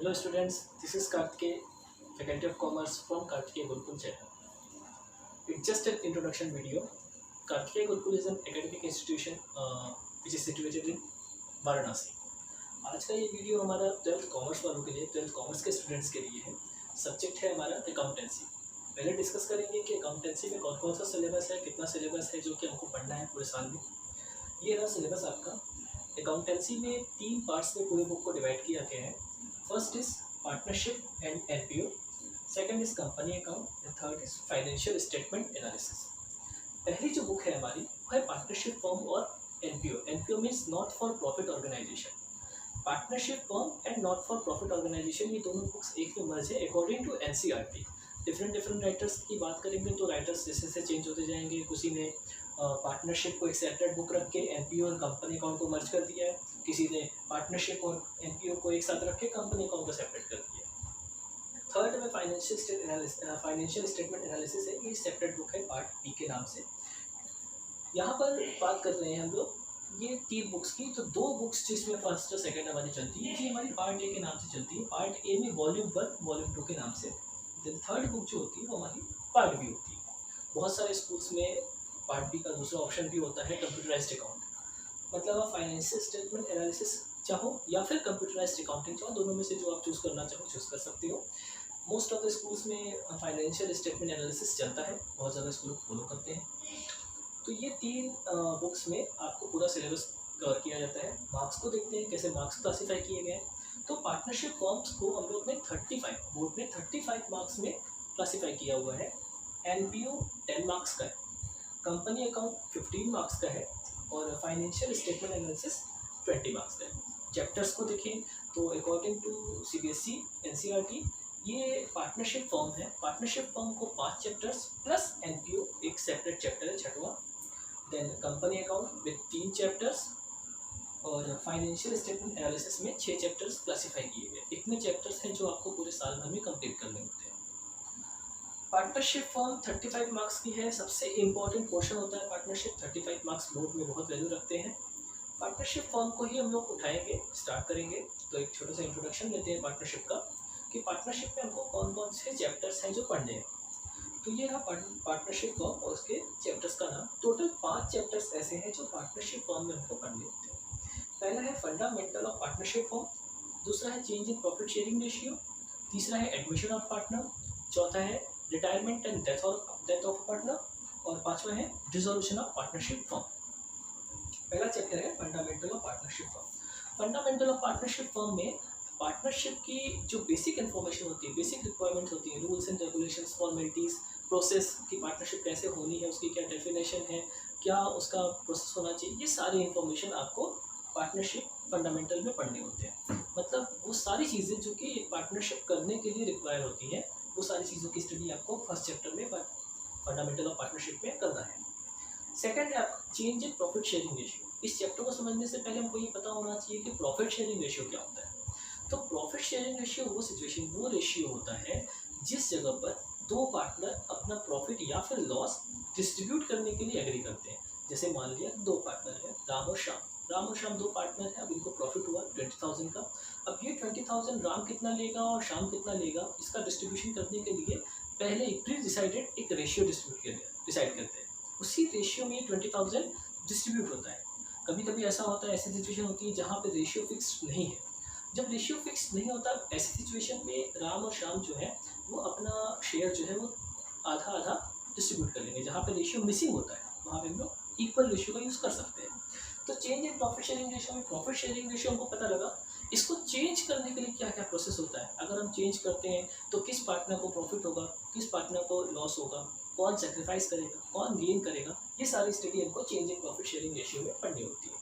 Hello students, this is Karthike, Faculty of Commerce from Karthike Gurukul channel. It's just an introduction video. Karthike Gurukul is an academic institution which is situated in Varanasi. आज का ये video हमारा 12th commerce वालों के लिए, 12th commerce के students के लिए है. सब्जेक्ट है हमारा अकाउंटेंसी. पहले डिस्कस करेंगे कि अकाउंटेंसी में कौन कौन सा सिलेबस है, कितना सिलेबस है जो कि हमको पढ़ना है पूरे साल में. ये रहा सिलेबस आपका. अकाउंटेंसी में 3 पार्ट्स में पूरे बुक को डिवाइड किया गया है. First is partnership and NPO, second is company account and third is financial statement analysis. पहली जो बुक है हमारी वो है पार्टनरशिप फर्म और NPO. NPO means not for profit organization. Partnership firm and not for profit organization, ये दोनों books एक में मर्ज है according to NCERT. Different writers की बात करेंगे तो राइटर्स जैसे जैसे चेंज होते जाएंगे. किसी ने पार्टनरशिप को एक सेपरेट बुक रख के एनपीओ और कंपनी अकाउंट को मर्ज कर दिया है. किसी ने पार्टनरशिप और एनपीओ को एक साथ रख के कंपनी अकाउंट को सेपरेट कर दिया. थर्ड में फाइनेंशियल स्टेटमेंट एनालिसिस है. ये सेपरेट बुक है पार्ट बी के नाम से. यहाँ पर बात कर रहे हैं हम लोग ये 3 बुक्स की. तो 2 बुक्स जिसमें फर्स्ट और सेकंड हमारी चलती है, ये हमारी पार्ट ए के नाम से चलती है. पार्ट ए में वॉल्यूम 1 वॉल्यूम 2 के नाम से. देन थर्ड बुक जो होती है वो हमारी पार्ट बी होती है. बहुत सारे स्कूल्स में पार्ट बी का दूसरा ऑप्शन भी होता है कंप्यूटराइज्ड अकाउंट. मतलब आप फाइनेंशियल स्टेटमेंट एनालिसिस चाहो या फिर कंप्यूटराइज्ड अकाउंटिंग चाहो, दोनों में से जो आप चूज़ करना चाहो चूज़ कर सकते हो. मोस्ट ऑफ द स्कूल्स में फाइनेंशियल स्टेटमेंट एनालिसिस चलता है, बहुत ज़्यादा स्कूल फॉलो करते हैं. तो ये 3 बुक्स में आपको पूरा सिलेबस कवर किया जाता है. मार्क्स को देखते हैं कैसे मार्क्स क्लासीफाई किए गए. तो पार्टनरशिप फॉर्म्स को हम लोग ने 35 बोर्ड में 35 मार्क्स में क्लासीफाई किया हुआ है. एनपीओ 10 मार्क्स का है, कंपनी अकाउंट 15 मार्क्स का है और फाइनेंशियल स्टेटमेंट एनालिसिस 20 मार्क्स का है. चैप्टर्स को देखें तो अकॉर्डिंग टू सीबीएसई एनसीईआरटी ये पार्टनरशिप फॉर्म है. पार्टनरशिप फॉर्म को 5 चैप्टर्स प्लस एनपीओ एक सेपरेट चैप्टर है 6वां. Then company account with 3 chapters और फाइनेंशियल स्टेटमेंट एनालिसिस में 6 चैप्टर्स क्लासीफाई किए गए. इतने चैप्टर्स हैं जो आपको पूरे साल भर में कंप्लीट करने होते हैं. पार्टनरशिप फॉर्म 35 मार्क्स की है. सबसे इंपॉर्टेंट पोर्शन होता है पार्टनरशिप. 35 मार्क्स बोर्ड में बहुत वैल्यू रखते हैं. पार्टनरशिप फॉर्म को ही हम लोग उठाएंगे, स्टार्ट करेंगे. तो एक छोटा सा इंट्रोडक्शन लेते हैं पार्टनरशिप का कि पार्टनरशिप में हमको कौन कौन से चैप्टर्स हैं जो पढ़ने हैं. तो ये रहा पार्टनरशिप फॉर्म और उसके चैप्टर्स का नाम. टोटल 5 चैप्टर्स ऐसे हैं जो पार्टनरशिप फॉर्म में हमको पढ़ने होते हैं. पहला है फंडामेंटल ऑफ पार्टनरशिप फॉर्म, दूसरा है change in profit sharing ratio, तीसरा है एडमिशन ऑफ पार्टनर, चौथा है retirement and death of partner और 5वां है डिसोल्यूशन ऑफ पार्टनरशिप फॉर्म. पहला चैप्टर है fundamental of partnership form. Fundamental of partnership form में पार्टनरशिप की जो बेसिक इन्फॉर्मेशन होती है, बेसिक रिक्वायरमेंट्स होती है, rules and regulations, formalities, process की पार्टनरशिप कैसे होनी है, उसकी क्या डेफिनेशन है, क्या उसका प्रोसेस होना चाहिए, ये सारी इन्फॉर्मेशन आपको पार्टनरशिप फंडामेंटल में पढ़ने होते हैं. मतलब वो सारी चीज़ें जो कि एक पार्टनरशिप करने के लिए रिक्वायर होती हैं, वो सारी चीज़ों की स्टडी आपको फर्स्ट चैप्टर में फंडामेंटल ऑफ पार्टनरशिप में करना है. सेकंड है आपका change in profit sharing ratio. इस चैप्टर को समझने से पहले हमको ये पता होना चाहिए कि प्रॉफिट शेयरिंग रेशियो क्या होता है. तो प्रॉफिट शेयरिंग रेशियो वो रेशियो होता है जिस जगह पर 2 पार्टनर अपना प्रॉफिट या फिर लॉस डिस्ट्रीब्यूट करने के लिए एग्री करते हैं. जैसे मान लिया 2 पार्टनर हैं, राम और श्याम 2 पार्टनर हैं. अब इनको प्रॉफिट हुआ 20,000 का. अब ये 20,000 राम कितना लेगा और श्याम कितना लेगा, इसका डिस्ट्रीब्यूशन करने के लिए पहले प्री डिसाइडेड एक रेशियो डिसाइड करते हैं. उसी रेशियो में 20,000 डिस्ट्रीब्यूट होता है. कभी कभी ऐसा होता है, ऐसी सिचुएशन होती है जहाँ पे रेशियो फिक्स नहीं है. जब रेशियो फिक्स नहीं होता ऐसी सिचुएशन में राम और श्याम जो है वो अपना शेयर जो है वो आधा आधा डिस्ट्रीब्यूट कर लेंगे. जहाँ पे रेशियो मिसिंग होता है वहाँ पे हम लोग इक्वल रेशियो का यूज़ कर सकते हैं. तो change in profit sharing ratio में प्रॉफिट शेयरिंग रेशियो हमको पता लगा. इसको चेंज करने के लिए क्या क्या प्रोसेस होता है, अगर हम चेंज करते हैं तो किस पार्टनर को प्रॉफिट होगा, किस पार्टनर को लॉस होगा, कौन सेक्रीफाइस करेगा, कौन गेन करेगा, ये सारी स्टडी हमको change in profit sharing ratio में पढ़नी होती है.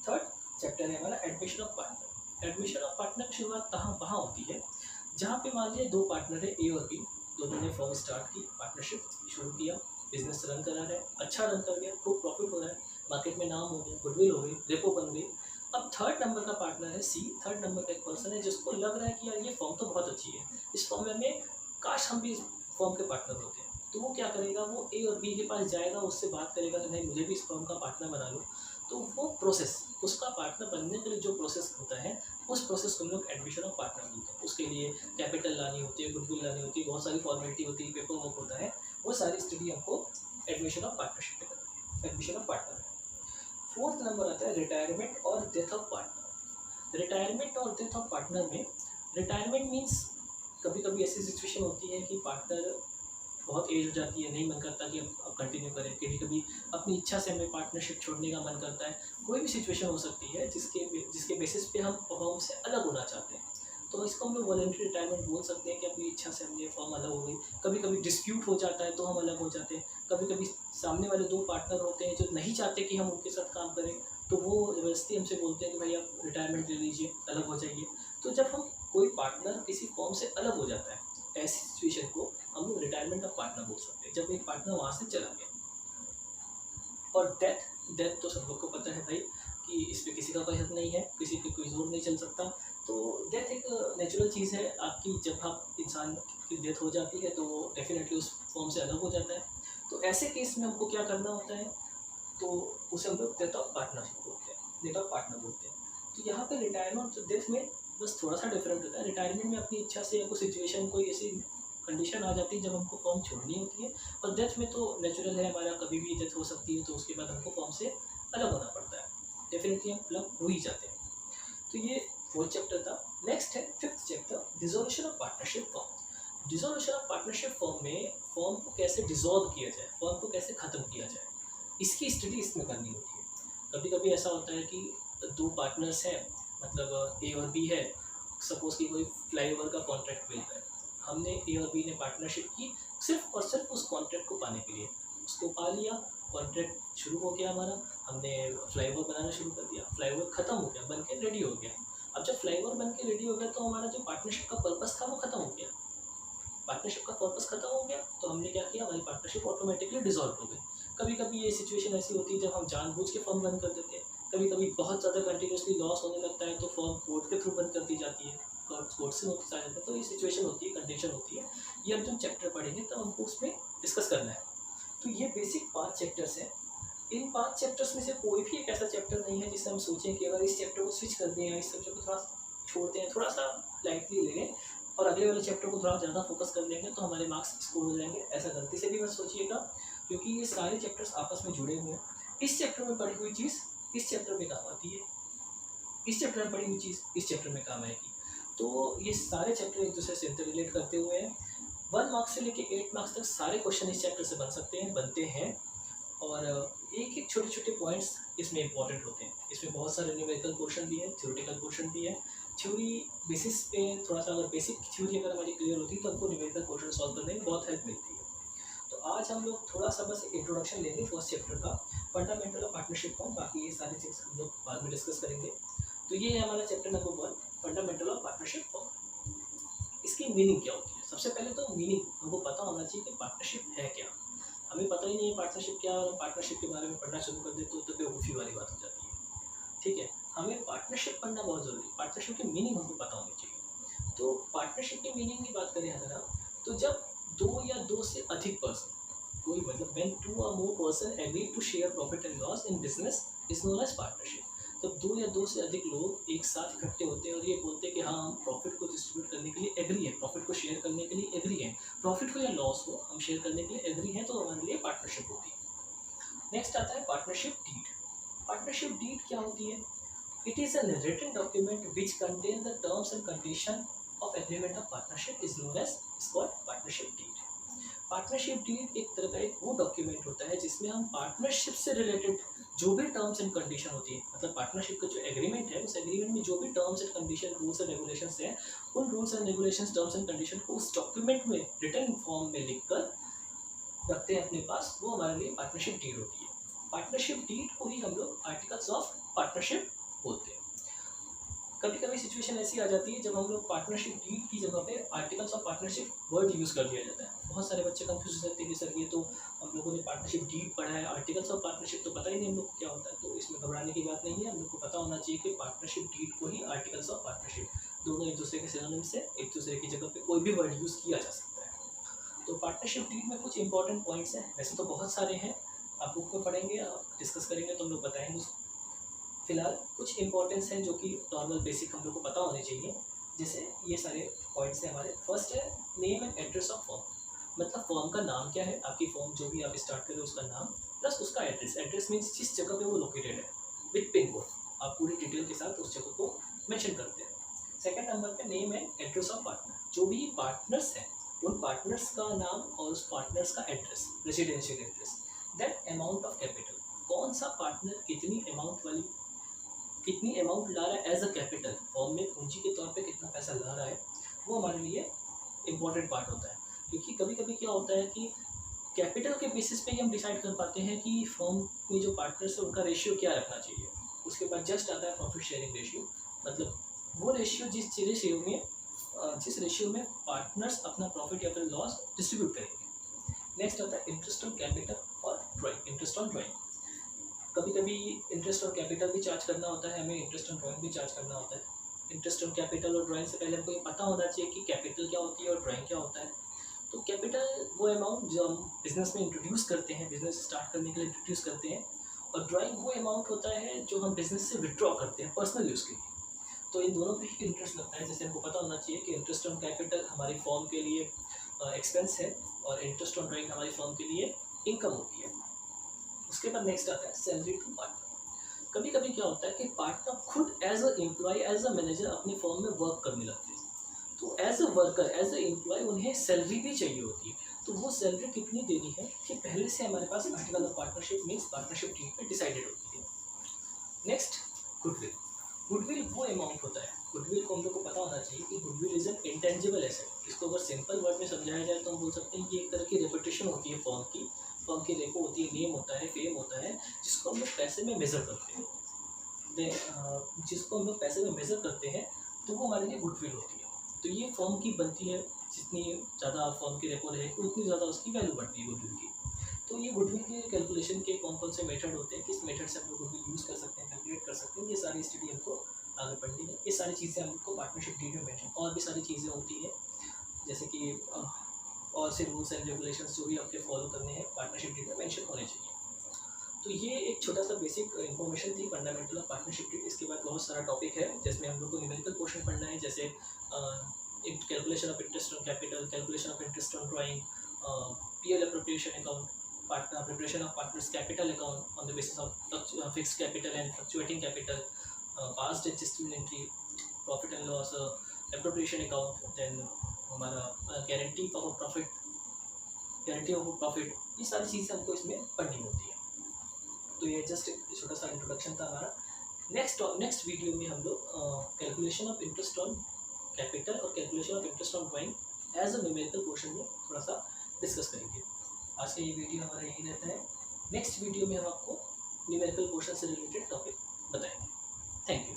थर्ड चैप्टर है हमारा admission of partner. Admission of partner की शुरुआत कहाँ होती है, जहाँ पे मान लिया 2 पार्टनर है ए और बी. दोनों ने फर्म स्टार्ट की, पार्टनरशिप शुरू किया, बिजनेस रन करा रहा है, अच्छा रन कर गया, खूब प्रॉफिट हो रहा है, मार्केट में नाम हो गया, गुडविल हो गई, रेपो बन गई. अब थर्ड नंबर का पार्टनर है सी. थर्ड नंबर का एक पर्सन है जिसको लग रहा है कि यार ये फर्म तो बहुत अच्छी है, इस फर्म में हमें काश हम भी इस फर्म के पार्टनर होते हैं. तो वो क्या करेगा, वो ए और बी के पास जाएगा, उससे बात करेगा कि नहीं मुझे भी इस फर्म का पार्टनर बना लो. तो वो प्रोसेस, उसका पार्टनर बनने के लिए जो प्रोसेस होता है उस प्रोसेस को हम लोग एडमिशन ऑफ पार्टनर बोलते हैं। उसके लिए कैपिटल लानी होती है, गुडविल लानी होती है, बहुत सारी फॉर्मेलिटी होती है, पेपर वर्क होता है, वो सारी स्टडी हमको एडमिशन ऑफ पार्टनरशिप पे करनी है, admission of partner. Fourth number आता है रिटायरमेंट और डेथ ऑफ पार्टनर। रिटायरमेंट और डेथ ऑफ पार्टनर में रिटायरमेंट मीन्स कभी कभी ऐसी सिचुएशन होती है कि पार्टनर बहुत एज हो जाती है, नहीं मन करता कि अब कंटिन्यू करें, कभी कभी अपनी इच्छा से हमें पार्टनरशिप छोड़ने का मन करता है। कोई भी सिचुएशन हो सकती है जिसके बेसिस पे हम फर्म से अलग होना चाहते हैं, तो इसको हम लोग वॉलंटरी रिटायरमेंट बोल सकते हैं कि अपनी इच्छा से हमने फर्म अलग हो गई। कभी कभी डिस्प्यूट हो जाता है तो हम अलग हो जाते हैं। कभी कभी सामने वाले दो पार्टनर होते हैं जो नहीं चाहते कि हम उनके साथ काम करें, तो वो ज़बरदस्ती हमसे बोलते हैं कि भाई आप रिटायरमेंट ले लीजिए, अलग हो जाइए। तो जब हम कोई पार्टनर किसी फर्म से अलग हो जाता है, ऐसी सिचुएशन को हम लोग रिटायरमेंट ऑफ पार्टनर बोल सकते हैं, जब एक पार्टनर वहाँ से चला गया। और डेथ तो सब लोग को पता है भाई कि इस पर किसी का कोई हक नहीं है, किसी पे कोई जोर नहीं चल सकता। तो डेथ एक नेचुरल चीज़ है आपकी, जब आप इंसान की डेथ हो जाती है तो वो डेफिनेटली उस फॉर्म से अलग हो जाता है। तो ऐसे केस में हमको क्या करना होता है, तो उसे हम लोग डेथ ऑफ पार्टनरशिप बोलते हैं, डेथ ऑफ पार्टनर बोलते हैं। तो यहाँ पे रिटायरमेंट और डेथ में बस थोड़ा सा डिफरेंट होता है। रिटायरमेंट में अपनी इच्छा से या कोई सिचुएशन, कोई ऐसी कंडीशन आ जाती है जब हमको फॉर्म छोड़नी होती है। और डेथ में तो नेचुरल है, हमारा कभी भी डेथ हो सकती है, तो उसके बाद हमको फॉर्म से अलग होना पड़ता है, डेफिनेटली हम अलग हो ही जाते हैं। तो ये फोर्थ चैप्टर था। नेक्स्ट है fifth chapter, dissolution of partnership form. Dissolution of partnership form में फॉर्म को कैसे डिसॉल्व किया जाए, फॉर्म को कैसे ख़त्म किया जाए, इसकी स्टडी इसमें करनी होती है। कभी कभी ऐसा होता है कि दो पार्टनर्स हैं, मतलब ए और बी है। सपोज़ कि कोई फ्लाईओवर का कॉन्ट्रैक्ट मिल रहा है, हमने ए और बी ने पार्टनरशिप की सिर्फ और सिर्फ उस कॉन्ट्रैक्ट को पाने के लिए। उसको पा लिया, कॉन्ट्रैक्ट शुरू हो गया हमारा, हमने फ्लाईओवर बनाना शुरू कर दिया, फ्लाईओवर ख़त्म हो गया, बन के रेडी हो गया। अब जब फ्लाईओवर बन के रेडी हो गया तो हमारा जो पार्टनरशिप का पर्पस था वो ख़त्म हो गया। पार्टनरशिप का पर्पस ख़त्म हो गया तो हमने क्या किया, हमारी पार्टनरशिप ऑटोमेटिकली डिसॉल्व हो गई। कभी कभी ये सिचुएशन ऐसी होती है जब हम जानबूझ के फॉर्म बंद कर देते हैं। कभी कभी बहुत ज़्यादा कंटिन्यूसली लॉस होने लगता है तो फॉर्म कोर्ट के थ्रू बंद कर दी जाती है, कोर्ट से नोटिस आ जाता है। तो ये सिचुएशन होती है, कंडीशन होती है। ये हम जब चैप्टर पढ़ेंगे तब हमको उसमें डिस्कस करना है। तो ये बेसिक 5 चैप्टर्स हैं। इन 5 चैप्टर्स में से कोई भी एक ऐसा चैप्टर नहीं है जिससे हम सोचें कि अगर इस चैप्टर को स्विच कर दें या इस चैप्टर को थोड़ा छोड़ते हैं, थोड़ा सा लाइटली ले लें और अगले वाले चैप्टर को थोड़ा ज़्यादा फोकस कर लेंगे तो हमारे मार्क्स स्कोर हो जाएंगे। ऐसा गलती से भी मत सोचिएगा, क्योंकि ये सारे चैप्टर्स आपस में जुड़े हुए हैं। इस चैप्टर में पढ़ी हुई चीज़ इस चैप्टर में काम आती है, इस चैप्टर में पढ़ी हुई चीज़ इस चैप्टर में काम आएगी। तो ये सारे चैप्टर एक दूसरे से इंटर रिलेट करते हुए हैं। 1 मार्क्स से लेकर 8 मार्क्स तक सारे क्वेश्चन इस चैप्टर से बन सकते हैं, बनते हैं। और एक एक छोटे छोटे पॉइंट्स इसमें इंपॉर्टेंट होते हैं। इसमें बहुत सारे न्यूमेरिकल क्वेश्चन भी है, थ्योरेटिकल क्वेश्चन भी है। थ्योरी बेसिस पे थोड़ा सा अगर बेसिक थ्योरी अगर हमारी क्लियर होती है तो हमको न्यूमेरिकल क्वेश्चन सॉल्व करने में बहुत हेल्प मिलती है। तो आज हम लोग थोड़ा सा बस इंट्रोडक्शन लेंगे फर्स्ट चैप्टर का, फंडामेंटल ऑफ पार्टनरशिप फॉर्म। बाकी ये सारे चीज़ हम लोग बाद में डिस्कस करेंगे। तो ये है हमारा chapter number 1, fundamental of partnership form. इसकी मीनिंग क्या होती है? सबसे पहले तो मीनिंग हमको पता होना चाहिए कि पार्टनरशिप है क्या। हमें पता ही नहीं है पार्टनरशिप क्या, और पार्टनरशिप के बारे में पढ़ना शुरू कर दे तो बेवकूफ़ी वाली बात हो जाती है। ठीक है, हमें पार्टनरशिप पढ़ना बहुत ज़रूरी है। पार्टनरशिप की मीनिंग हमको पता होनी चाहिए। तो पार्टनरशिप की मीनिंग की बात करें अगर आप, तो जब 2 या 2 से अधिक पर्सन, कोई मतलब when 2 or more person agree to share profit and loss in business is known as partnership। जब 2 या 2 से अधिक लोग एक साथ इकट्ठे होते हैं और ये बोलते हैं कि हाँ हम प्रॉफिट को डिस्ट्रीब्यूट करने के लिए एग्री है, प्रॉफिट को शेयर करने के लिए एग्री है, प्रॉफिट हो या लॉस हो हम शेयर करने के लिए एग्री हैं, तो हमारे लिए पार्टनरशिप होती है। नेक्स्ट आता है पार्टनरशिप डीड। पार्टनरशिप डीड क्या होती है? It is an written document which contain the terms and condition of agreement of partnership is known as partnership deed. Partnership deed एक तरह का एक वो डॉक्यूमेंट होता है जिसमें हम पार्टनरशिप से रिलेटेड जो भी टर्म्स एंड कंडीशन होती है, मतलब पार्टनरशिप का जो एग्रीमेंट है उस एग्रीमेंट में जो भी terms and condition, rules and regulations हैं, उन rules and regulations, terms and condition को उस डॉक्यूमेंट में रिटन फॉर्म में लिखकर रखते हैं अपने पास, वो हमारे लिए पार्टनरशिप डीड होती है। पार्टनरशिप डीड को ही हम लोग आर्टिकल्स ऑफ पार्टनरशिप बोलते हैं। कभी कभी सिचुएशन ऐसी आ जाती है जब हम लोग पार्टनरशिप डीड की जगह पे articles of partnership word use कर दिया जाता है। बहुत सारे बच्चे कंफ्यूज हो जाते हैं कि सर ये तो हम लोगों ने पार्टनरशिप डीड पढ़ा है, आर्टिकल्स ऑफ पार्टनरशिप तो पता ही नहीं हम लोग को क्या होता है। तो इसमें घबराने की बात नहीं है, हम लोग को पता होना चाहिए कि पार्टनरशिप डीड को ही आर्टिकल्स ऑफ पार्टनरशिप, दोनों एक दूसरे के सिनोनिम्स से, एक दूसरे की जगह पे कोई भी वर्ड यूज़ किया जा सकता है। तो पार्टनरशिप डीड में कुछ इंपॉर्टेंट पॉइंट्स हैं, वैसे तो बहुत सारे हैं, आप बुक में पढ़ेंगे, आप डिस्कस करेंगे तो हम लोग बताएंगे उसको। फिलहाल कुछ इंपॉर्टेंस है जो कि नॉर्मल बेसिक हम लोग को पता होने चाहिए। जैसे ये सारे पॉइंट्स हैं हमारे। फर्स्ट है name and address of firm, मतलब फर्म का नाम क्या है, आपकी फर्म जो भी आप स्टार्ट करें उसका नाम प्लस उसका एड्रेस। एड्रेस मीन्स जिस जगह पे वो लोकेटेड है विथ पिन कोड, आप पूरी डिटेल के साथ उस जगह को मेंशन करते हैं। सेकंड नंबर पे name and address of partner, जो भी पार्टनर्स हैं उन पार्टनर्स का नाम और उस पार्टनर्स का address, residential address. Then amount of capital, कौन सा पार्टनर कितनी अमाउंट ला रहा है एज अ कैपिटल, फॉर्म में पूंजी के तौर पे कितना पैसा ला रहा है, वो हमारे लिए इम्पोर्टेंट पार्ट होता है। क्योंकि कभी कभी क्या होता है कि कैपिटल के बेसिस पे ही हम डिसाइड कर पाते हैं कि फॉर्म में जो पार्टनर्स है उनका रेशियो क्या रखना चाहिए। उसके बाद जस्ट आता है प्रॉफिट शेयरिंग रेशियो, मतलब वो रेशियो जिस रेशियो में पार्टनर्स अपना प्रॉफिट या फिर लॉस डिस्ट्रीब्यूट करेंगे। नेक्स्ट आता है इंटरेस्ट ऑन कैपिटल और ड्राइंग, इंटरेस्ट ऑन ड्राइंग। कभी कभी इंटरेस्ट ऑन कैपिटल भी चार्ज करना होता है, हमें इंटरेस्ट ऑन ड्राइंग भी चार्ज करना होता है। इंटरेस्ट ऑन कैपिटल और ड्राइंग से पहले हमको ये पता होना चाहिए कि कैपिटल क्या होती है और ड्राइंग क्या होता है। तो कैपिटल वो अमाउंट जो हम बिजनेस में इंट्रोड्यूस करते हैं, बिजनेस स्टार्ट करने के लिए इंट्रोड्यूस करते हैं, और ड्राइंग वो अमाउंट होता है जो हम बिजनेस से विड्रॉ करते हैं पर्सनल यूज़ के लिए। तो इन दोनों पे ही इंटरेस्ट लगता है। जैसे हमको पता होना चाहिए कि इंटरेस्ट ऑन कैपिटल हमारी फर्म के लिए एक्सपेंस है और इंटरेस्ट ऑन ड्राइंग हमारी फर्म के लिए इनकम होती है। उसके बाद नेक्स्ट आता है सैलरी टू पार्टनर। कभी कभी क्या होता है कि पार्टनर खुद as a employ, as a manager अपनी फर्म में वर्क करने लगते हैं, तो as a worker, as a employ उन्हें सैलरी भी चाहिए होती है। तो वो सैलरी कितनी देनी है कि पहले से हमारे पास article of partnership means partnership deed पे डिसाइडेड होती है। Next goodwill. गुडविल वो अमाउंट होता है, गुडविल को हम लोग को पता होना चाहिए कि goodwill is an intangible asset. इसको अगर सिंपल वर्ड में समझाया जाए तो हम बोल सकते हैं कि एक तरह की रेपुटेशन होती है फर्म की रेपो होती है, नेम होता है, फेम होता है, जिसको हम लोग पैसे में मेज़र करते हैं। जिसको हम लोग पैसे में मेज़र करते हैं तो वो हमारे लिए गुडविल होती है। तो ये फर्म की बनती है, जितनी ज़्यादा फर्म की रेपो रहेगी उतनी ज़्यादा उसकी वैल्यू बढ़ती है गुडविल की। तो ये गुडविल के कैलकुलेशन के कौन कौन से मेथड होते हैं, किस मेथड से हम लोग गुडविल यूज़ कर सकते हैं, कैलकुलेट कर सकते हैं, ये सारी स्टडी हमको आगे पढ़नी है। ये सारी चीज़ें हमको पार्टनरशिप डीड में मेंशन, और भी सारी चीज़ें होती हैं जैसे कि और से रूल्स एंड रेगुलेशंस जो भी आपके फॉलो करने हैं पार्टनरशिप डीड में मेंशन होने चाहिए। तो ये एक छोटा सा बेसिक इन्फॉर्मेशन थी फंडामेंटल ऑफ पार्टनरशिप डीड। इसके बाद बहुत सारा टॉपिक है जिसमें हम लोग को न्यूमेरिकल पोर्शन पढ़ना है, जैसे calculation of interest on capital, calculation of interest on drawing, PL appropriation account, partner preparation of partners capital account on the basis of fixed capital and fluctuating capital, past adjustment entry, profit and loss, appropriation account, then हमारा guarantee of profit, ये सारी चीज़ें हमको इसमें पढ़नी होती है। तो ये जस्ट एक छोटा सा इंट्रोडक्शन था हमारा। नेक्स्ट वीडियो में हम लोग calculation of interest on capital और calculation of interest on drawing as a numerical portion में थोड़ा सा डिस्कस करेंगे। आज का ये वीडियो हमारा यही रहता है। नेक्स्ट वीडियो में हम आपको न्यूमेरिकल पोर्शन से रिलेटेड टॉपिक बताएंगे। Thank you.